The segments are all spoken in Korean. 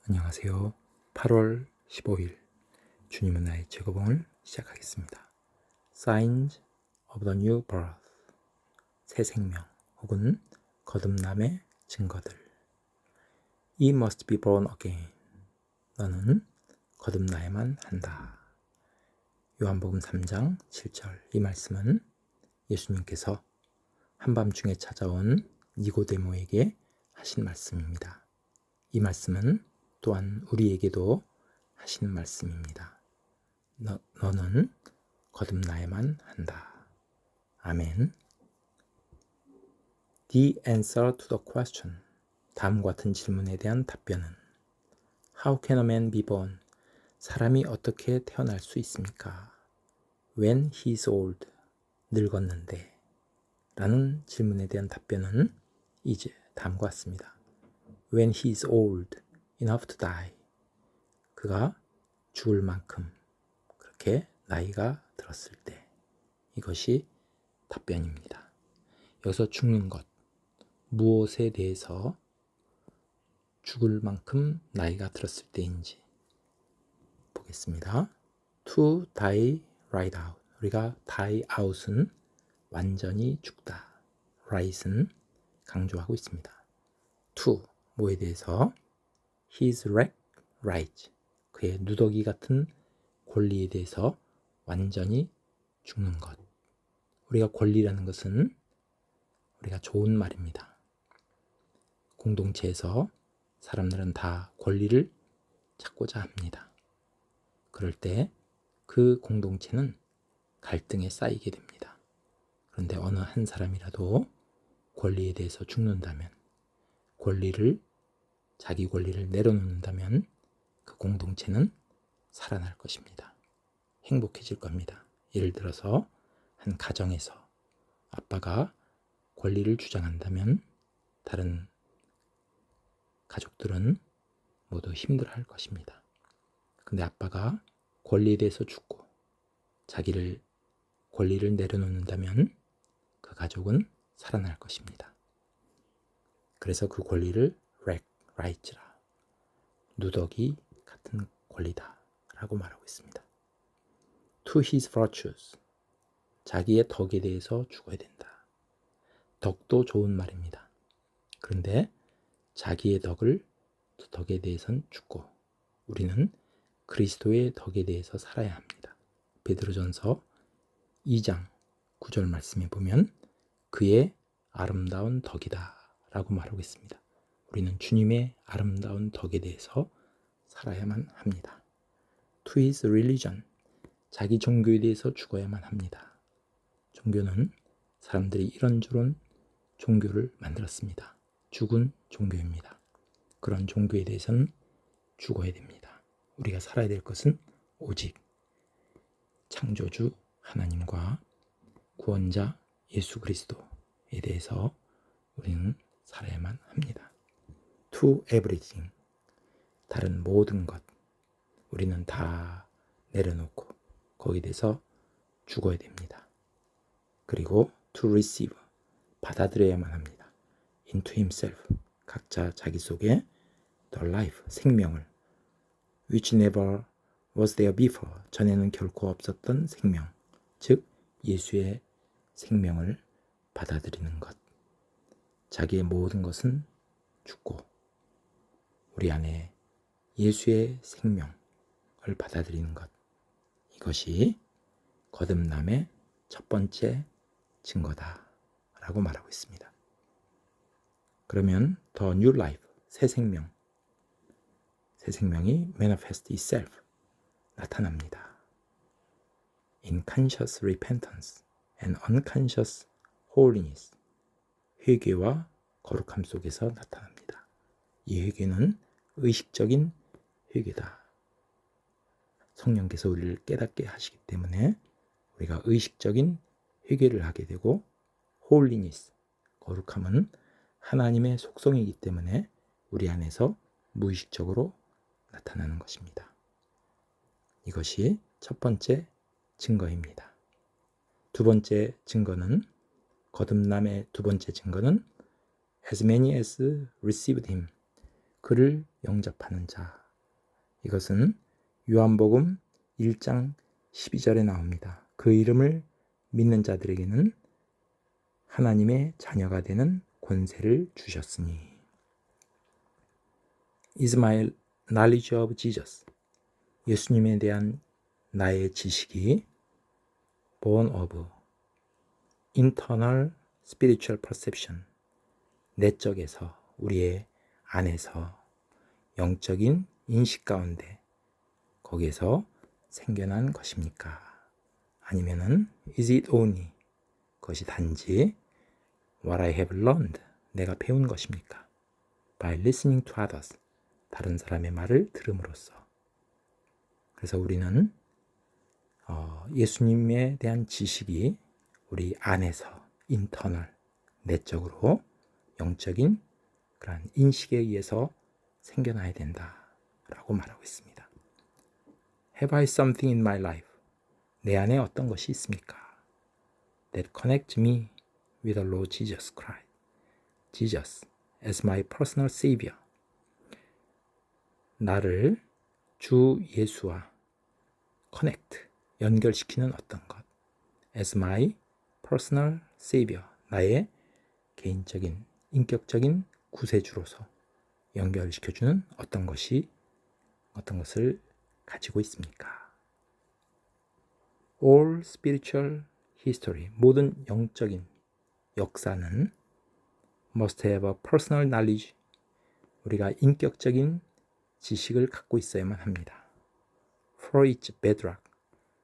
안녕하세요. 8월 15일 주님은 나의 제거봉을 시작하겠습니다. Signs of the New Birth, 새 생명 혹은 거듭남의 증거들. You must be born again. 너는 거듭나야만 한다. 요한복음 3장 7절. 이 말씀은 예수님께서 한밤중에 찾아온 니고데모에게 하신 말씀입니다. 이 말씀은 또한 우리에게도 하시는 말씀입니다. 너는 거듭나야만 한다. 아멘. The answer to the question. 다음과 같은 질문에 대한 답변은 How can a man be born? 사람이 어떻게 태어날 수 있습니까? When he is old. 늙었는데. 라는 질문에 대한 답변은 이제 다음과 같습니다. When he is old enough to die. 그가 죽을 만큼 그렇게 나이가 들었을 때. 이것이 답변입니다. 여기서 죽는 것, 무엇에 대해서 죽을 만큼 나이가 들었을 때인지 보겠습니다. To die right out. 우리가 die out은 완전히 죽다. right은 강조하고 있습니다. To, 뭐에 대해서? His right. 그의 누더기 같은 권리에 대해서 완전히 죽는 것. 우리가 권리라는 것은 우리가 좋은 말입니다. 공동체에서 사람들은 다 권리를 찾고자 합니다. 그럴 때 그 공동체는 갈등에 쌓이게 됩니다. 그런데 어느 한 사람이라도 권리에 대해서 죽는다면, 자기 권리를 내려놓는다면 그 공동체는 살아날 것입니다. 행복해질 겁니다. 예를 들어서 한 가정에서 아빠가 권리를 주장한다면 다른 가족들은 모두 힘들어할 것입니다. 근데 아빠가 권리에 대해서 죽고 자기를 권리를 내려놓는다면 그 가족은 살아날 것입니다. 그래서 그 권리를 right라, 누더기 같은 권리다 라고 말하고 있습니다. To his virtues, 자기의 덕에 대해서 죽어야 된다. 덕도 좋은 말입니다. 그런데 자기의 덕에 대해서는 죽고 우리는 그리스도의 덕에 대해서 살아야 합니다. 베드로전서 2장 9절 말씀에 보면 그의 아름다운 덕이다 라고 말하고 있습니다. 우리는 주님의 아름다운 덕에 대해서 살아야만 합니다. To his religion, 자기 종교에 대해서 죽어야만 합니다. 종교는 사람들이 이런저런 종교를 만들었습니다. 죽은 종교입니다. 그런 종교에 대해서는 죽어야 됩니다. 우리가 살아야 될 것은 오직 창조주 하나님과 구원자 예수 그리스도에 대해서 우리는 살아야만 합니다. To everything, 다른 모든 것 우리는 다 내려놓고 거기에 대해서 죽어야 됩니다. 그리고 to receive, 받아들여야만 합니다. into himself, 각자 자기 속에 the life, 생명을 which never was there before, 전에는 결코 없었던 생명, 즉 예수의 생명을 받아들이는 것. 자기의 모든 것은 죽고 우리 안에 예수의 생명을 받아들이는 것. 이것이 거듭남의 첫 번째 증거다 라고 말하고 있습니다. 그러면 the new life, 새 생명이 manifest itself, 나타납니다. In conscious repentance and unconscious holiness, 회개와 거룩함 속에서 나타납니다. 이 회개는 의식적인 회개다. 성령께서 우리를 깨닫게 하시기 때문에 우리가 의식적인 회개를 하게 되고, holiness, 거룩함은 하나님의 속성이기 때문에 우리 안에서 무의식적으로 나타나는 것입니다. 이것이 첫 번째 증거입니다. 두 번째 증거는, 거듭남의 두 번째 증거는 as many as received him, 그를 영접하는 자. 이것은 요한복음 1장 12절에 나옵니다. 그 이름을 믿는 자들에게는 하나님의 자녀가 되는 권세를 주셨으니. Is my knowledge of Jesus. 예수님에 대한 나의 지식이 born of internal spiritual perception. 내적에서 우리의 안에서 영적인 인식 가운데 거기에서 생겨난 것입니까? 아니면은 is it only 그것이 단지 what I have learned 내가 배운 것입니까? by listening to others 다른 사람의 말을 들음으로써. 그래서 우리는 예수님에 대한 지식이 우리 안에서 internal 내적으로 영적인 그러한 인식에 의해서 생겨나야 된다라고 말하고 있습니다. Have I something in my life? 내 안에 어떤 것이 있습니까? That connects me with the Lord Jesus Christ. Jesus as my personal savior. 나를 주 예수와 connect, 연결시키는 어떤 것. As my personal savior. 나의 개인적인, 인격적인 구세주로서 연결시켜주는 어떤 것을 가지고 있습니까? All spiritual history, 모든 영적인 역사는 must have a personal knowledge, 우리가 인격적인 지식을 갖고 있어야만 합니다. For its bedrock,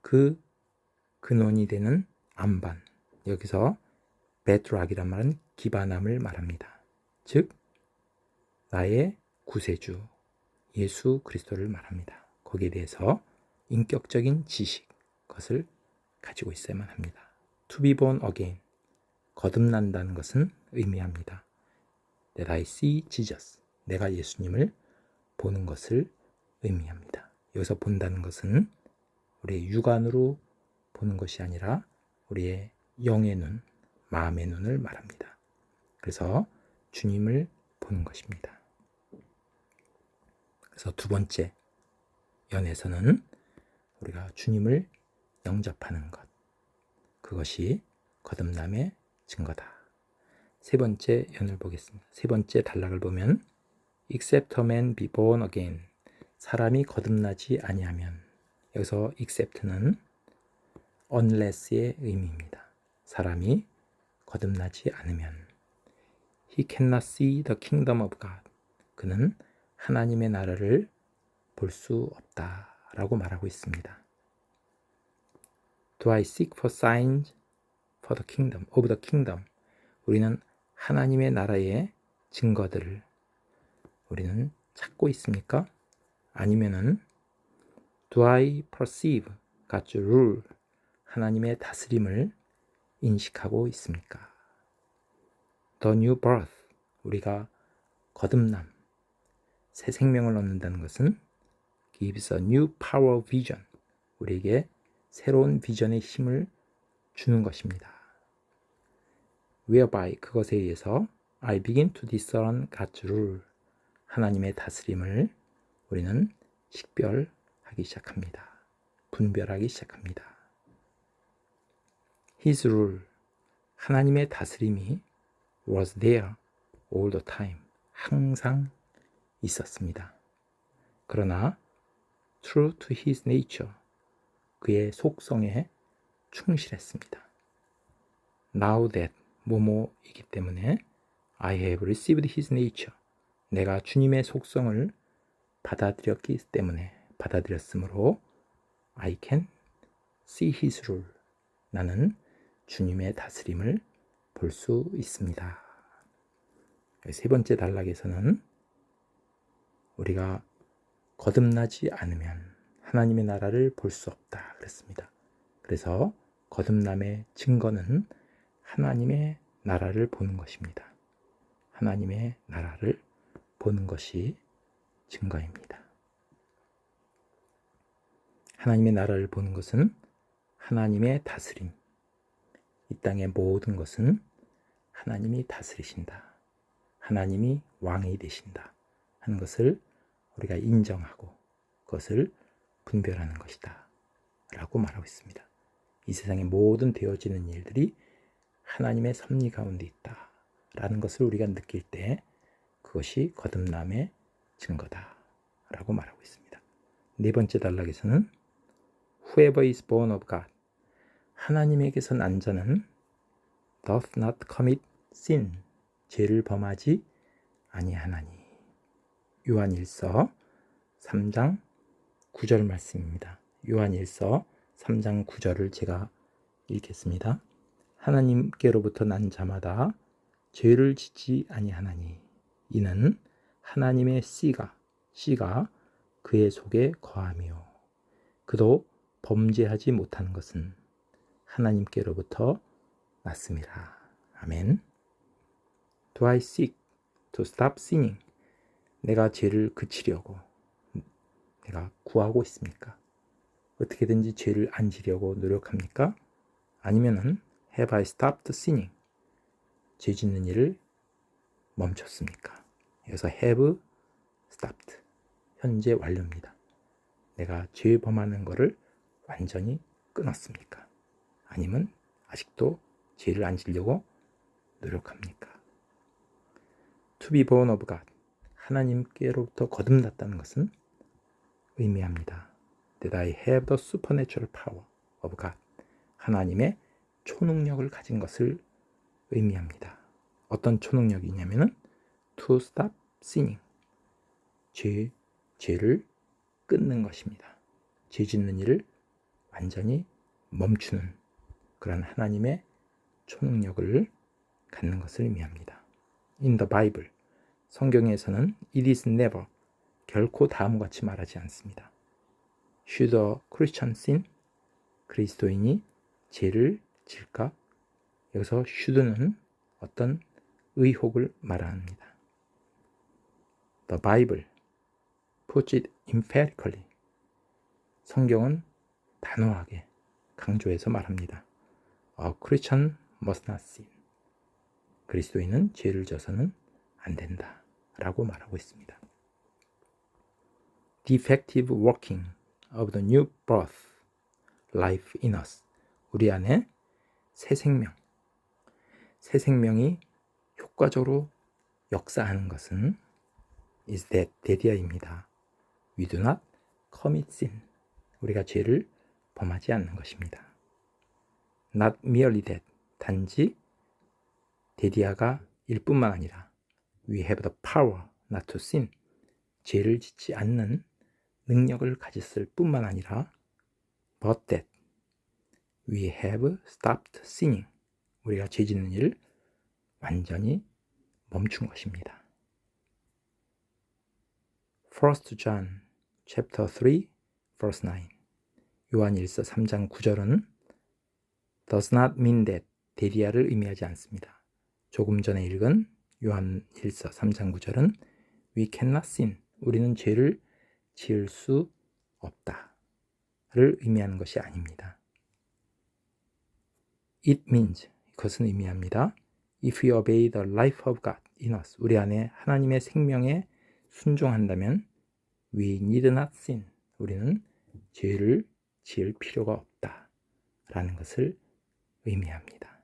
그 근원이 되는 안반, 여기서 bedrock이란 말은 기반함을 말합니다. 즉 나의 구세주 예수 그리스도를 말합니다. 거기에 대해서 인격적인 지식, 그것을 가지고 있어야만 합니다. To be born again, 거듭난다는 것은 의미합니다. That I see Jesus, 내가 예수님을 보는 것을 의미합니다. 여기서 본다는 것은 우리의 육안으로 보는 것이 아니라 우리의 영의 눈, 마음의 눈을 말합니다. 그래서 주님을 보는 것입니다. 그래서 두 번째 연에서는 우리가 주님을 영접하는 것, 그것이 거듭남의 증거다. 세 번째 연을 보겠습니다. 세 번째 단락을 보면 Except a man be born again, 사람이 거듭나지 아니하면, 여기서 except는 unless의 의미입니다. 사람이 거듭나지 않으면 He cannot see the kingdom of God, 그는 하나님의 나라를 볼 수 없다라고 말하고 있습니다. Do I seek for signs for the kingdom of the kingdom? 우리는 하나님의 나라의 증거들을 우리는 찾고 있습니까? 아니면은 Do I perceive God's rule? 하나님의 다스림을 인식하고 있습니까? The new birth, 우리가 거듭남, 새 생명을 얻는다는 것은 gives a new power of vision, 우리에게 새로운 비전의 힘을 주는 것입니다. Whereby, 그것에 의해서 I begin to discern God's rule, 하나님의 다스림을 우리는 식별하기 시작합니다. 분별하기 시작합니다. His rule, 하나님의 다스림이 was there all the time, 항상 있었습니다. 그러나 true to his nature, 그의 속성에 충실했습니다. Now that, 뭐뭐이기 때문에 I have received his nature, 내가 주님의 속성을 받아들였기 때문에, 받아들였으므로 I can see his rule, 나는 주님의 다스림을 볼 수 있습니다. 세 번째 단락에서는 우리가 거듭나지 않으면 하나님의 나라를 볼 수 없다 그랬습니다. 그래서 거듭남의 증거는 하나님의 나라를 보는 것입니다. 하나님의 나라를 보는 것이 증거입니다. 하나님의 나라를 보는 것은 하나님의 다스림, 이 땅의 모든 것은 하나님이 다스리신다. 하나님이 왕이 되신다. 하는 것을 우리가 인정하고 그것을 분별하는 것이다 라고 말하고 있습니다. 이 세상의 모든 되어지는 일들이 하나님의 섭리 가운데 있다 라는 것을 우리가 느낄 때 그것이 거듭남의 증거다 라고 말하고 있습니다. 네 번째 단락에서는 Whoever is born of God, 하나님에게서 난 자는 doth not commit sin, 죄를 범하지 아니하나니. 요한일서 3장 9절 말씀입니다. 요한일서 3장 9절을 제가 읽겠습니다. 하나님께로부터 난 자마다 죄를 짓지 아니하나니 이는 하나님의 씨가 그의 속에 거하며 그도 범죄하지 못하는 것은 하나님께로부터 났음이라. 아멘. Do I seek to stop sinning? 내가 죄를 그치려고 내가 구하고 있습니까? 어떻게든지 죄를 안 지려고 노력합니까? 아니면은 Have I stopped sinning? 죄 짓는 일을 멈췄습니까? 여기서 have stopped 현재 완료입니다. 내가 죄 범하는 것을 완전히 끊었습니까? 아니면 아직도 죄를 안 지려고 노력합니까? To be born of God, 하나님께로부터 거듭났다는 것은 의미합니다. That I have the supernatural power of God, 하나님의 초능력을 가진 것을 의미합니다. 어떤 초능력이냐면은 to stop sinning, 죄를 끊는 것입니다. 죄 짓는 일을 완전히 멈추는 그런 하나님의 초능력을 갖는 것을 의미합니다. In the Bible, 성경에서는 it is never, 결코 다음과 같이 말하지 않습니다. Should a Christian sin? 그리스도인이 죄를 질까? 여기서 should는 어떤 의혹을 말합니다. The Bible puts it emphatically, 성경은 단호하게 강조해서 말합니다. A Christian must not sin. 그리스도인은 죄를 져서는 안 된다 라고 말하고 있습니다. Defective working of the new birth life in us, 우리 안에 새 생명이 효과적으로 역사하는 것은 is that 데디아입니다. We do not commit sin, 우리가 죄를 범하지 않는 것입니다. Not merely that, 단지 데디아가 일뿐만 아니라 we have the power not to sin, 죄를 짓지 않는 능력을 가졌을 뿐만 아니라 but that we have stopped sinning, 우리가 죄 짓는 일을 완전히 멈춘 것입니다. 1 John chapter 3 verse 9, 요한일서 3장 9절은 does not mean that, 데디아를 의미하지 않습니다. 조금 전에 읽은 요한일서 3장 9절은 we cannot sin, 우리는 죄를 지을 수 없다를 의미하는 것이 아닙니다. It means, 그것은 의미합니다. If we obey the life of God in us, 우리 안에 하나님의 생명에 순종한다면 we need not sin, 우리는 죄를 지을 필요가 없다라는 것을 의미합니다.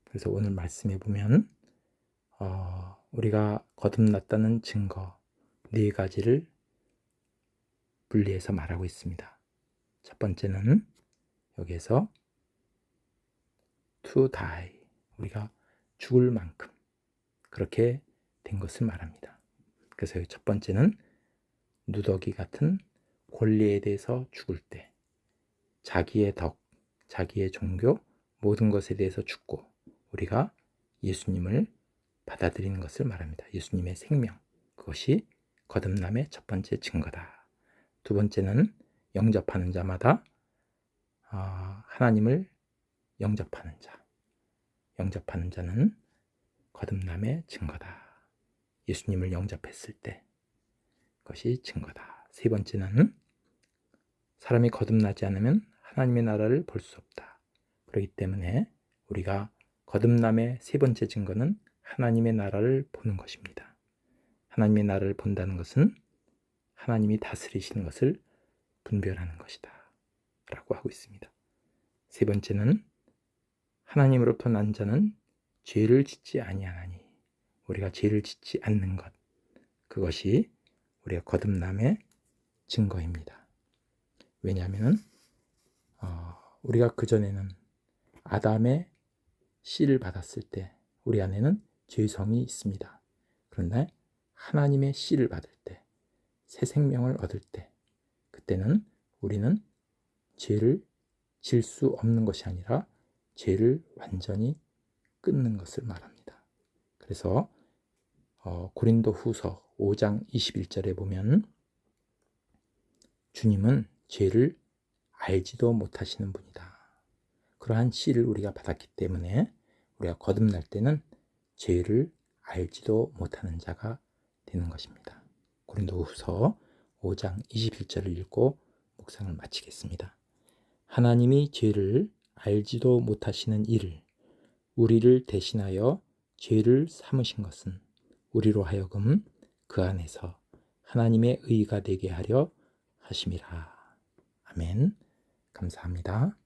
그래서 오늘 말씀해 보면 우리가 거듭났다는 증거 4가지를 분리해서 말하고 있습니다. 첫 번째는 여기에서 to die, 우리가 죽을 만큼 그렇게 된 것을 말합니다. 그래서 첫 번째는 누더기 같은 권리에 대해서 죽을 때, 자기의 덕, 자기의 종교, 모든 것에 대해서 죽고 우리가 예수님을 받아들이는 것을 말합니다. 예수님의 생명, 그것이 거듭남의 첫 번째 증거다. 두 번째는 영접하는 자마다 하나님을 영접하는 자는 거듭남의 증거다. 예수님을 영접했을 때 그것이 증거다. 세 번째는 사람이 거듭나지 않으면 하나님의 나라를 볼 수 없다. 그렇기 때문에 우리가 거듭남의 세 번째 증거는 하나님의 나라를 보는 것입니다. 하나님의 나라를 본다는 것은 하나님이 다스리시는 것을 분별하는 것이다 라고 하고 있습니다. 세 번째는 하나님으로부터 난 자는 죄를 짓지 아니하나니, 우리가 죄를 짓지 않는 것, 그것이 우리가 거듭남의 증거입니다. 왜냐하면 우리가 그전에는 아담의 씨를 받았을 때 우리 안에는 죄성이 있습니다. 그런데 하나님의 씨를 받을 때, 새 생명을 얻을 때, 그때는 우리는 죄를 질 수 없는 것이 아니라 죄를 완전히 끊는 것을 말합니다. 그래서 고린도 후서 5장 21절에 보면 주님은 죄를 알지도 못하시는 분이다. 그러한 씨를 우리가 받았기 때문에 우리가 거듭날 때는 죄를 알지도 못하는 자가 되는 것입니다. 고린도 후서 5장 21절을 읽고 묵상을 마치겠습니다. 하나님이 죄를 알지도 못하시는 이를 우리를 대신하여 죄를 삼으신 것은 우리로 하여금 그 안에서 하나님의 의가 되게 하려 하심이라. 아멘. 감사합니다.